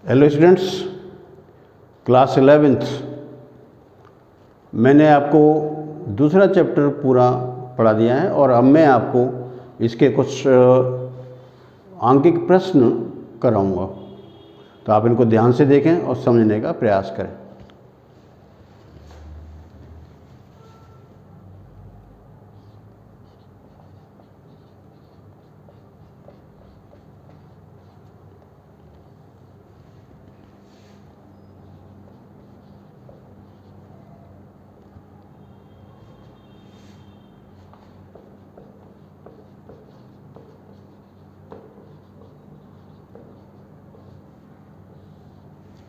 Hello students, class 11th मैंने आपको दूसरा चैप्टर पूरा पढ़ा दिया है और अब मैं आपको इसके कुछ आंकिक प्रश्न कराऊंगा, तो आप इनको ध्यान से देखें और समझने का प्रयास करें।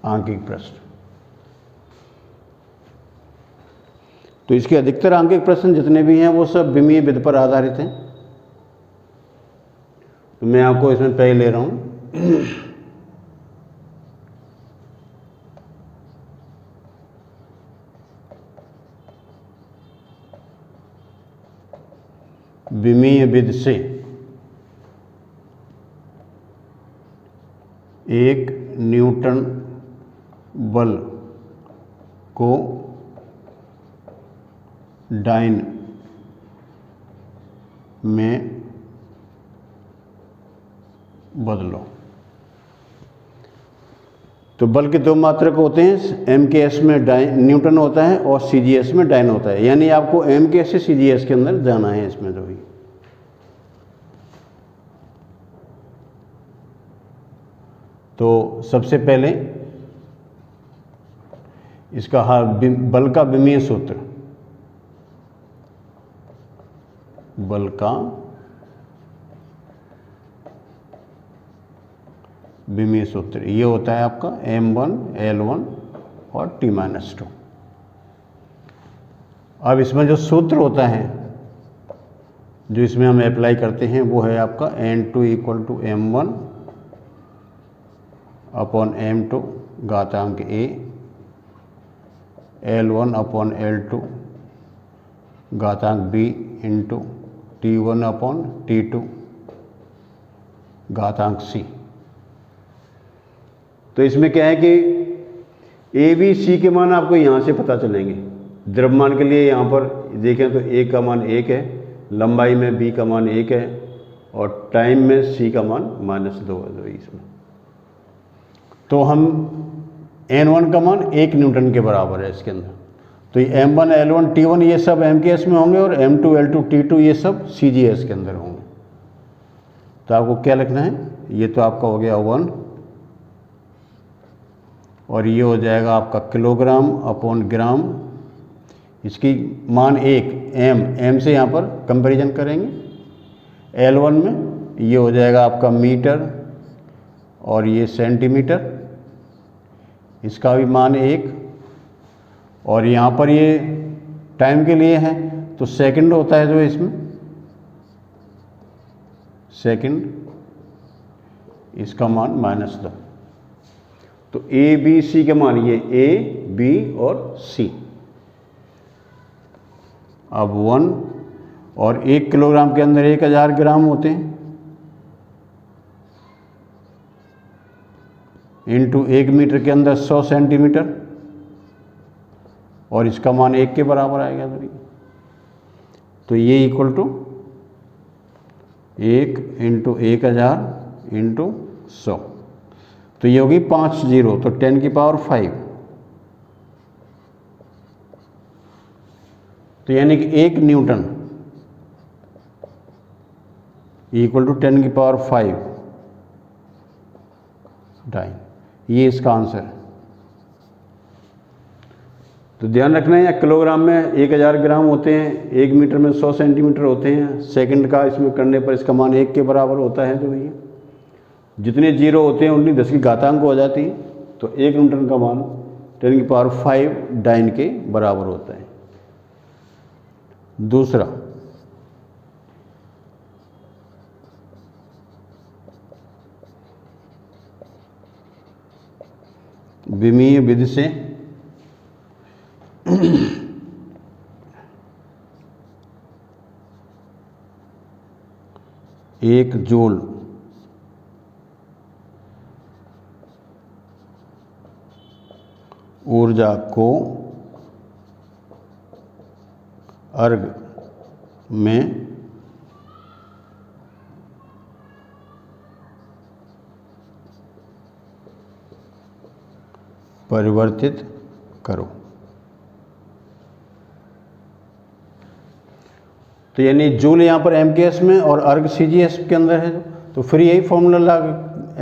आंकिक प्रश्न, तो इसके अधिकतर आंकिक प्रश्न जितने भी हैं वो सब विमीय विधि पर आधारित हैं। तो मैं आपको इसमें पहले ले रहा हूं विमीय विधि से एक न्यूटन बल को डाइन में बदलो। तो बल के दो मात्रक होते हैं, एम के एस में डाइन न्यूटन होता है और सी जी एस में डाइन होता है, यानी आपको एम के एस से सी जी एस के अंदर जाना है इसमें। तो भी तो सबसे पहले इसका बल का विमीय सूत्र, बल का विमीय सूत्र ये होता है आपका m1 L1 और T-2। अब इसमें जो सूत्र होता है जो इसमें हम अप्लाई करते हैं वो है आपका n2 equal to m1 upon m2 घातांक a, L1 अपॉन L2 घातांक b into T1 upon T2 घातांक c। तो इसमें क्या है कि ए बी सी के मान आपको यहाँ से पता चलेंगे। द्रव्यमान के लिए यहाँ पर देखें तो ए का मान 1 है, लंबाई में बी का मान 1 है और टाइम में सी का मान -2 है। तो इसमें तो हम n1 का मान 1 न्यूटन के बराबर है इसके अंदर। तो ये m1 L1 T1 ये सब MKS में होंगे और m2 L2 T2 ये सब CGS के अंदर होंगे। तो आपको क्या लिखना है, ये तो आपका हो गया 1 और ये हो जाएगा आपका किलोग्राम अपॉन ग्राम। इसकी मान 1 m से यहाँ पर कंपैरिजन करेंगे। L1 में ये हो जाएगा आपका मीटर और ये सेंटीमीटर, इसका भी मान 1 और यहाँ पर ये टाइम के लिए है तो सेकंड होता है जो इसमें सेकंड, इसका मान -2। तो ए बी सी के मान ये ए बी और सी। अब 1 और 1 किलोग्राम के अंदर 1000 ग्राम होते हैं इंटू 1 मीटर के अंदर 100 सेंटीमीटर और इसका मान 1 के बराबर आएगा। तो ये इक्वल टू 1 इंटू 1000 इंटू 100, तो ये होगी 5 0, तो 10 की पावर 5। तो यानी कि 1 न्यूटन इक्वल टू 10 की पावर 5 डाइन, ये इसका आंसर है। तो ध्यान रखना है, या किलोग्राम में 1000 ग्राम होते हैं, 1 मीटर में 100 सेंटीमीटर होते हैं, सेकंड का इसमें करने पर इसका मान 1 के बराबर होता है। तो भैया जितने जीरो होते हैं उतनी 10 की घातांक हो जाती है, तो 1 न्यूटन का मान 10 की पावर 5 डाइन के बराबर होता है। दूसरा, विमीय विधि से एक जूल ऊर्जा को अर्घ में परिवर्तित करो। तो यानी जूल यहाँ पर एमकेएस में और अर्ग सीजीएस के अंदर है, तो फिर यही फॉर्मूला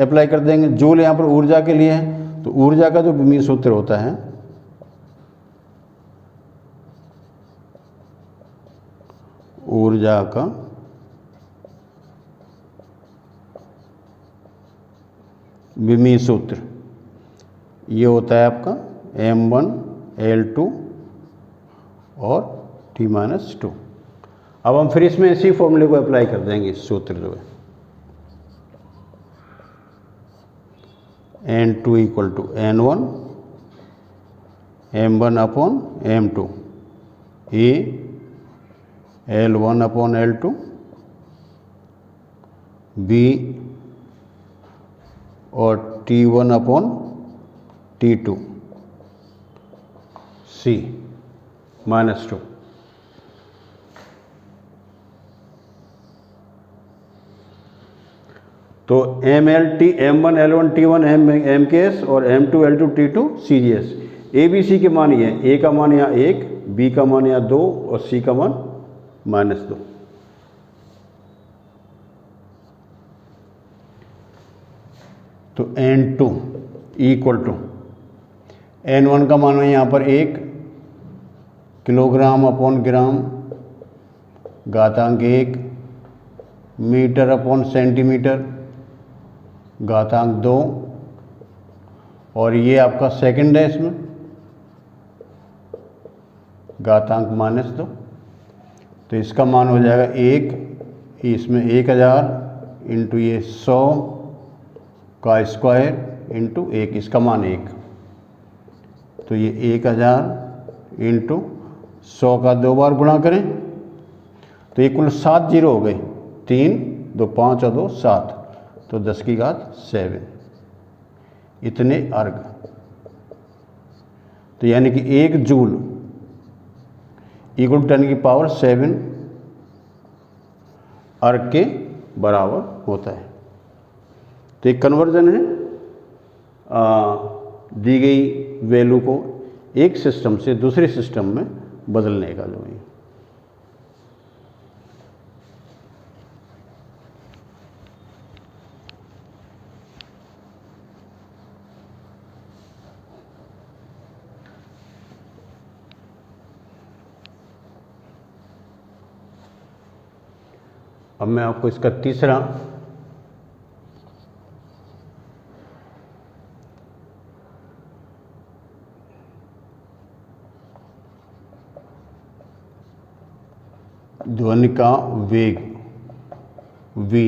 अप्लाई कर देंगे। जूल यहाँ पर ऊर्जा के लिए है, तो ऊर्जा का जो विमीय सूत्र होता है ऊर्जा का विमीय सूत्र ये होता है आपका m1L2 और T-2। अब हम फिर इसमें इसी फॉर्मूले को अप्लाई कर देंगे। इस सूत्र जो है N2 equal to N1 M1 upon M2 A L1 upon L2 B और T1 अपॉन T2 C -2। तो MLT M1 L1 T1 MKS और M2 L2 T2 CGS। ABC के मान ये A का मान यहाँ 1, B का मान यहाँ 2 और C का मान -2। तो N2 इक्वल टू N1 का मान है यहाँ पर 1 किलोग्राम अपॉन ग्राम घातांक 1 मीटर अपॉन सेंटीमीटर घातांक 2 और ये आपका सेकंड है, इसमें घातांक -2। तो इसका मान हो जाएगा 1, इसमें 1000 इंटू ये 100 का स्क्वायर इंटू 1, इसका मान 1। तो ये 1000 इंटू 100 का 2 बार गुणा करें तो ये कुल 7 जीरो हो गए, 3 2 5 और 2 7, तो 10 की घात 7 इतने अर्घ। तो यानी कि 1 जूल इक्वल 10 की पावर 7 अर्घ के बराबर होता है। तो एक कन्वर्जन है दी गई वैल्यू को एक सिस्टम से दूसरे सिस्टम में बदलने का जो है। अब मैं आपको इसका तीसरा ध्वनि का वेग v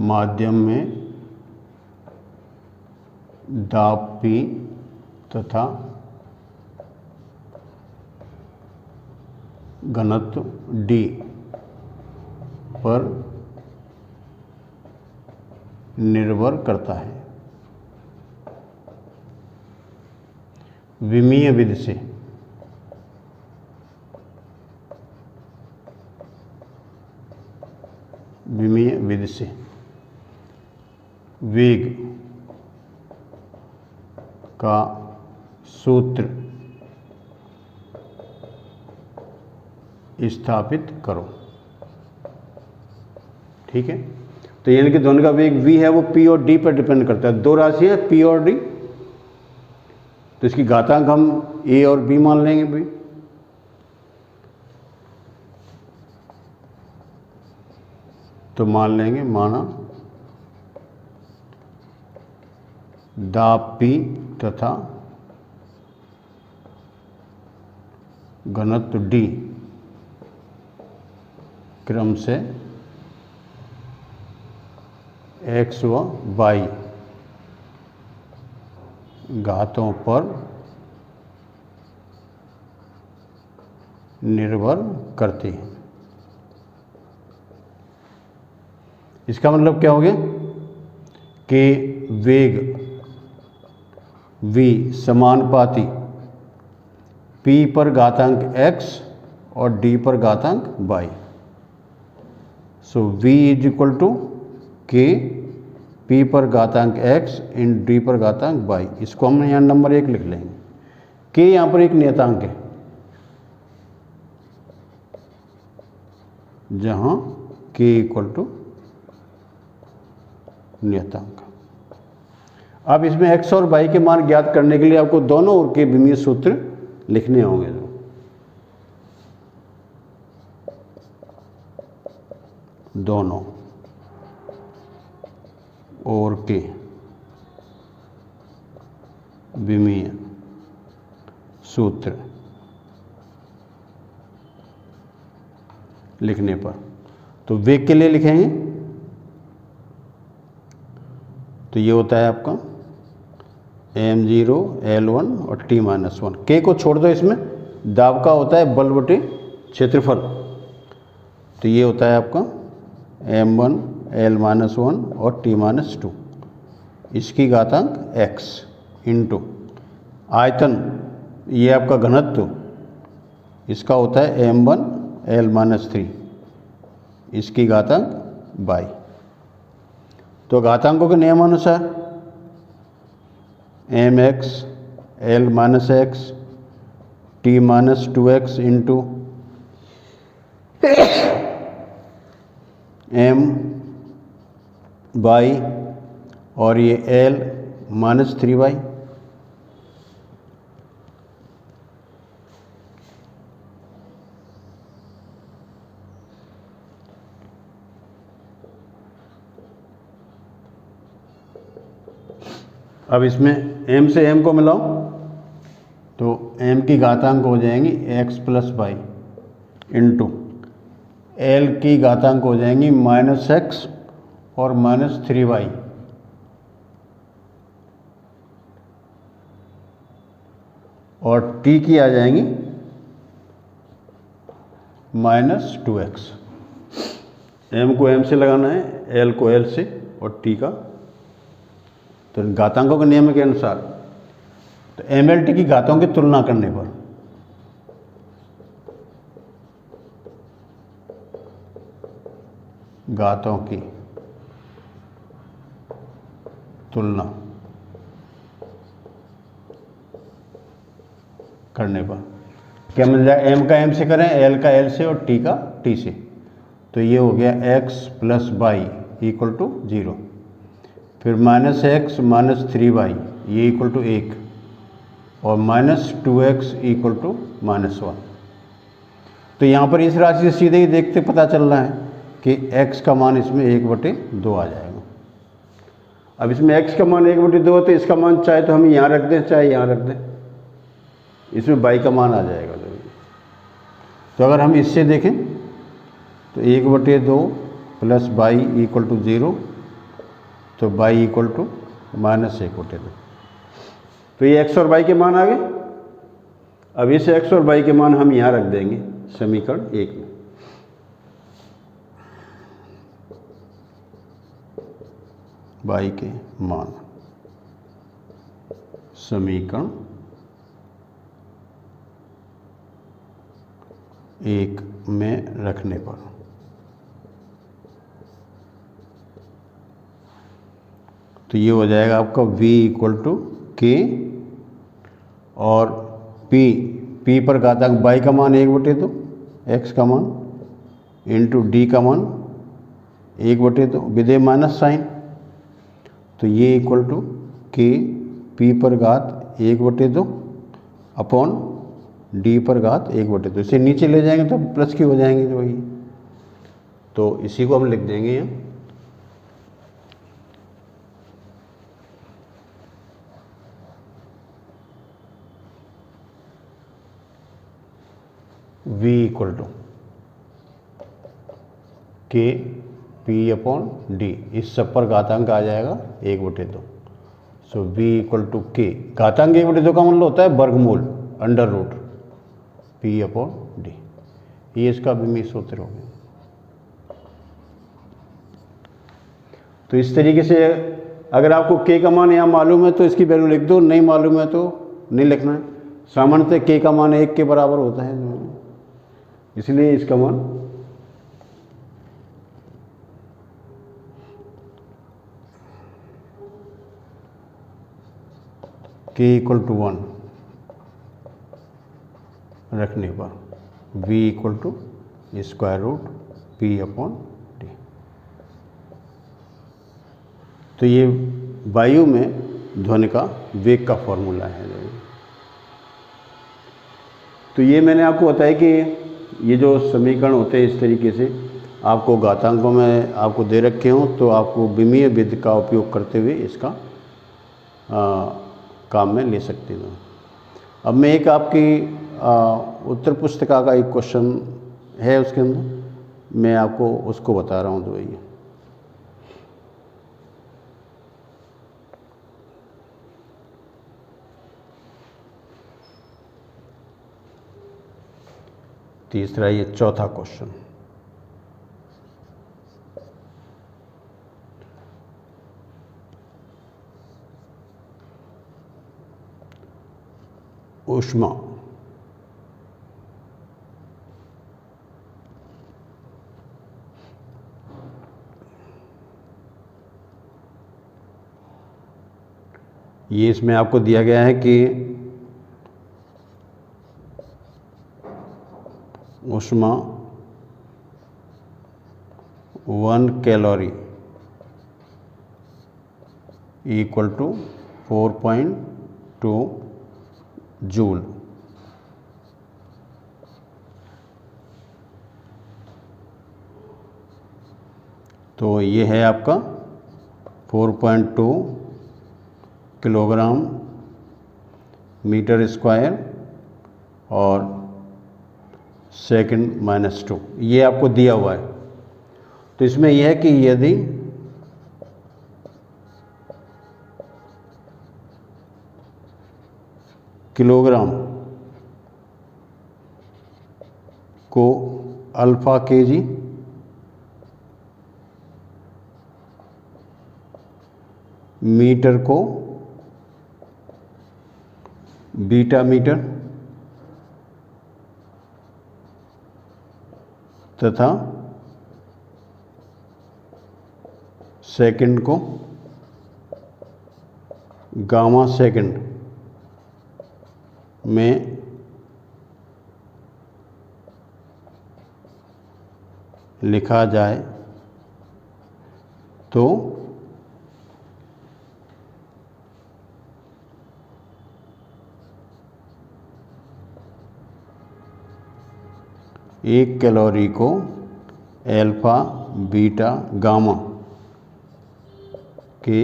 माध्यम में दाब p तथा घनत्व d पर निर्भर करता है। विमीय विधि से वेग का सूत्र स्थापित करो। ठीक है, तो यानी कि ध्वनि का वेग v है वो p और d पर डिपेंड करता है। दो राशि है p और d, तो इसकी घातांक हम a और b मान लेंगे भाई। तो मान लेंगे माना दाब p तथा घनत्व d क्रम से x व y घातों पर निर्भर करती हैं। इसका मतलब क्या हो गया कि वेग v समानुपाती p पर घातांक x और d पर घातांक y। So v is equal to k p पर घातांक x इन d पर घातांक y। इसको हम यहाँ नंबर 1 लिख लेंगे। k यहाँ पर एक नियतांक है, जहाँ k इक्वल टू नियतांक। अब इसमें x और y के मान ज्ञात करने के लिए आपको दोनों ओर के विमीय सूत्र लिखने होंगे। दोनों ओर के विमीय सूत्र लिखने पर, तो वेग के लिए लिखेंगे तो ये होता है आपका m0 L1 और t-1। k को छोड़ दो, इसमें दाब का होता है बल बटे क्षेत्रफल, तो ये होता है आपका m1 L-1 और t-2 इसकी घातांक x इंटू आयतन, ये आपका घनत्व, इसका होता है m1 L-3 इसकी घातांक y। तो घातांकों के नियमानुसार mx L-x t-2x into m y और ये L-3y। अब इसमें m से m को मिलाओ तो m की घातांक हो जाएंगी x plus y into l की घातांक हो जाएंगी -x और -3y। और t की आ जाएंगी -2x। m को m से लगाना है, l को l से और t का, तो घातांकों के नियम के अनुसार तो mlt की घातों की तुलना करने पर घातों की तुलना करने पर क्या मिल जाए, m का m से करें, l का l से और t का t से, तो ये हो गया x plus y equal to 0, फिर -x -3y ये इक्वल टू 1 और -2x इक्वल टू -1। तो यहाँ पर इस राशि से सीधे ही देखते पता चल रहा है कि x का मान इसमें 1/2 आ जाएगा। अब इसमें x का मान 1/2 है, तो इसका मान चाहे तो हम यहाँ रख दें चाहे यहाँ रख दें, इसमें y का मान आ जाएगा। तो अगर हम इससे देखें तो 1/2 प्लस y इक्वल टू 0, तो y इक्वल टू -1/2। तो ये x और y के मान आ गए। अब इस x और y के मान हम यहाँ रख देंगे समीकरण 1 में। y के मान समीकरण 1 में रखने पर तो ये हो जाएगा आपका v इक्वल टू k और p पर घातांक y का मान 1/2, x का मान इंटू d का मान 1/2 विधेय माइनस साइन, तो ये इक्वल टू k p पर घात 1/2 अपॉन d पर घात 1/2। इसे नीचे ले जाएंगे तो प्लस की हो जाएंगे जो वही, तो इसी को हम लिख देंगे यहाँ v equal to k p upon d, इस सब पर घातांक आ जाएगा 1/2। So v equal to k, घातांक 1/2 का मतलब होता है वर्गमूल under root p upon d। ये इसका विमीय सूत्र हो गया। तो इस तरीके से अगर आपको के का मान यहाँ मालूम है तो इसकी वैल्यू लिख दो, नहीं मालूम है तो नहीं लिखना है। सामान्यतः के का मान 1 के बराबर होता है, इसलिए इसका मान के इक्वल टू 1 रखने पर v equal to square root p upon d. तो ये वायु में ध्वनि का वेग का फॉर्मूला है। तो ये मैंने आपको बताया कि ये जो समीकरण होते हैं इस तरीके से आपको घातांकों में आपको दे रखे हों तो आपको विमीय विधि का उपयोग करते हुए इसका काम में ले सकते हैं। अब मैं एक आपकी उत्तर पुस्तिका का एक क्वेश्चन है, उसके अंदर मैं आपको उसको बता रहा हूँ। तो ये तीसरा, ये चौथा क्वेश्चन। ऊष्मा ये इसमें आपको दिया गया है कि ऊष्मा 1 कैलोरी इक्वल टू 4.2 जूल। तो ये है आपका 4.2 किलोग्राम मीटर स्क्वायर और सेकंड माइनस 2, ये आपको दिया हुआ है। तो इसमें यह है कि यदि किलोग्राम को अल्फा केजी, मीटर को बीटा मीटर तथा सेकंड को गामा सेकंड में लिखा जाए तो एक कैलोरी को अल्फा बीटा गामा के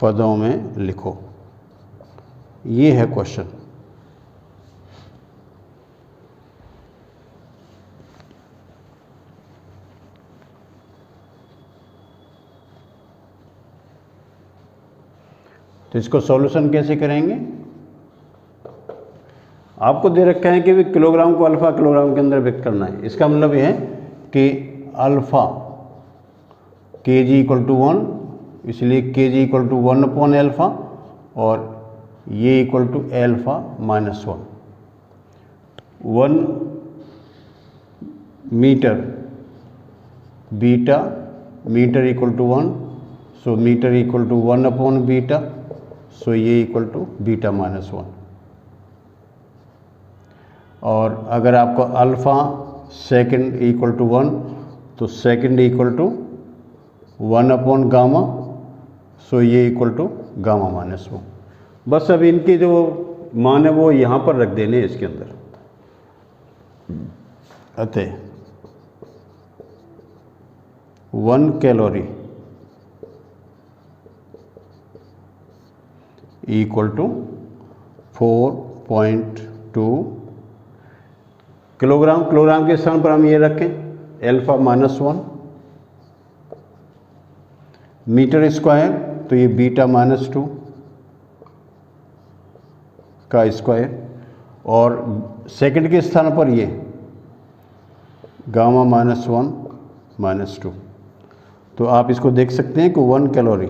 पदों में लिखो। ये है क्वेश्चन। तो इसको सॉल्यूशन कैसे करेंगे? आपको दे रखा है कि भी किलोग्राम को अल्फा किलोग्राम के अंदर व्यक्त करना है। इसका मतलब यह है कि अल्फा के जी इक्वल टू 1, इसलिए के G equal to 1 upon alpha और ये equal to alpha minus 1। 1 meter beta, meter equal to 1, so meter equal to 1 upon beta, so ये इक्वल टू बीटा माइनस 1। और अगर आपको अल्फ़ा सेकंड इक्वल टू 1 तो second equal to 1 upon gamma, so ये equal to gamma minus 1। बस अब इनके जो मान है वो यहाँ पर रख देने इसके अंदर। अतः 1 calorie equal to 4.2 kilogram. Kilogram के स्थान पर हम ये रखें एल्फा माइनस 1, मीटर स्क्वायर तो ये बीटा माइनस 2 का स्क्वायर, और सेकंड के स्थान पर ये गामा माइनस 1 माइनस 2। तो आप इसको देख सकते हैं कि 1 calorie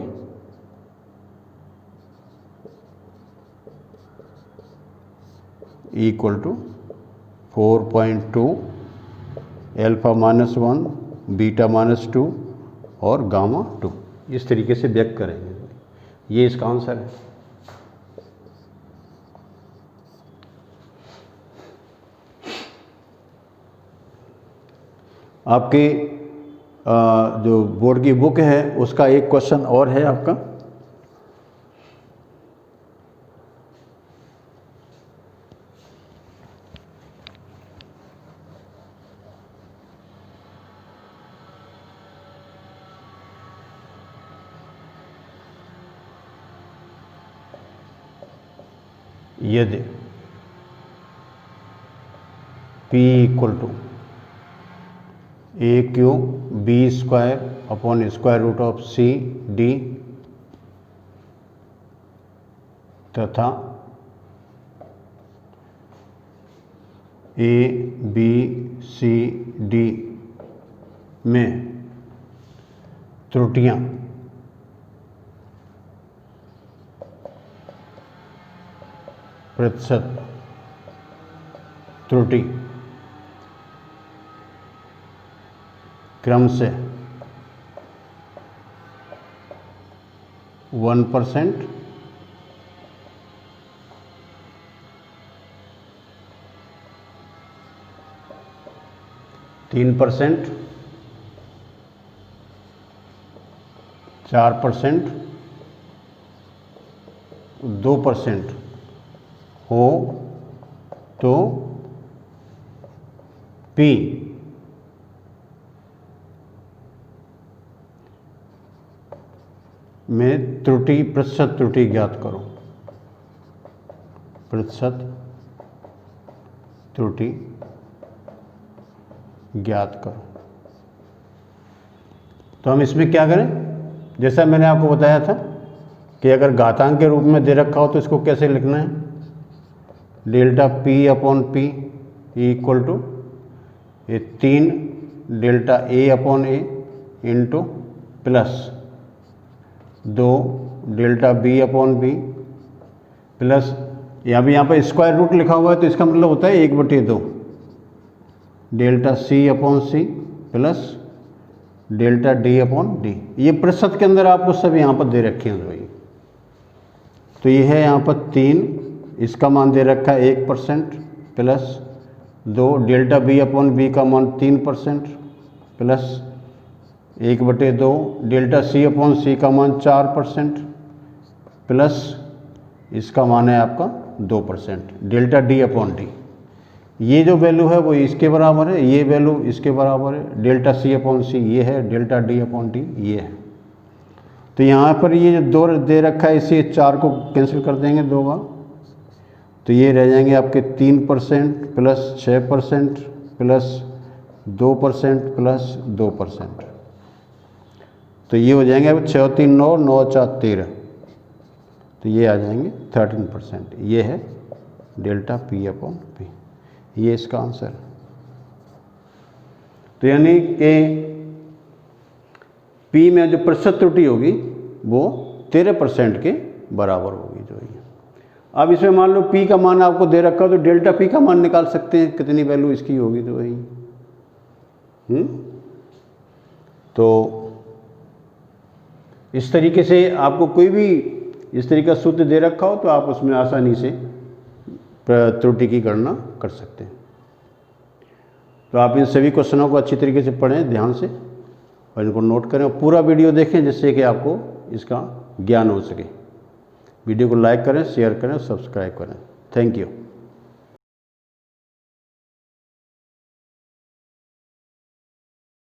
equal to 4.2 alpha -1 beta -2 और गामा 2, इस तरीके से व्यक्त करेंगे। ये इसका आंसर है। आपके जो बोर्ड की बुक है उसका एक क्वेश्चन और है आपका। यदि P equal to AQ/B² upon square root of CD तथा ABCD में त्रुटियां प्रतिशत त्रुटि क्रम से 1%, 3%, 4%, 2% हो तो P में त्रुटि प्रतिशत त्रुटि ज्ञात करो। प्रतिशत त्रुटि ज्ञात करो। तो हम इसमें क्या करें, जैसा मैंने आपको बताया था कि अगर घातांक के रूप में दे रखा हो तो इसको कैसे लिखना है, delta P upon P equal to 3 delta A upon A into plus 2 delta B upon B plus यहाँ पर स्क्वायर रूट लिखा हुआ है तो इसका मतलब होता है 1/2 delta C upon C plus delta D upon D। ये प्रतिशत के अंदर आपको सब यहाँ पर दे रखे हैं भाई। तो ये है यहाँ पर 3, इसका मान दे रखा है 1% plus 2 delta B upon B का मान 3% plus 1/2 delta C upon C का मान 4% प्लस इसका मान है आपका 2% डेल्टा D अपॉन D। ये जो वैल्यू है वो इसके बराबर है, ये वैल्यू इसके बराबर है, डेल्टा C अपॉन C ये है, डेल्टा D अपॉन D ये है। तो यहाँ पर ये जो 2 दे रखा है इसे 4 को कैंसिल कर देंगे 2 बार, तो ये रह जाएंगे आपके 3% प्लस 6% प्लस 2% प्लस 2%। तो ये हो जाएंगे अब 6 3 9 9 4 13, तो ये आ जाएंगे 13%। ये है डेल्टा P अपॉन P, ये इसका आंसर है। तो यानी कि P में जो प्रतिशत त्रुटि होगी वो 13% के बराबर होगी जो है। अब इसमें मान लो P का मान आपको दे रखा हो तो डेल्टा P का मान निकाल सकते हैं, कितनी वैल्यू इसकी होगी तो वही। तो इस तरीके से आपको कोई भी इस तरीके का सूत्र दे रखा हो तो आप उसमें आसानी से त्रुटि की गणना कर सकते हैं। तो आप इन सभी क्वेश्चनों को अच्छी तरीके से पढ़ें ध्यान से और इनको नोट करें और पूरा वीडियो देखें जिससे कि आपको इसका ज्ञान हो सके। वीडियो को लाइक करें, शेयर करें, सब्सक्राइब करें। Thank you.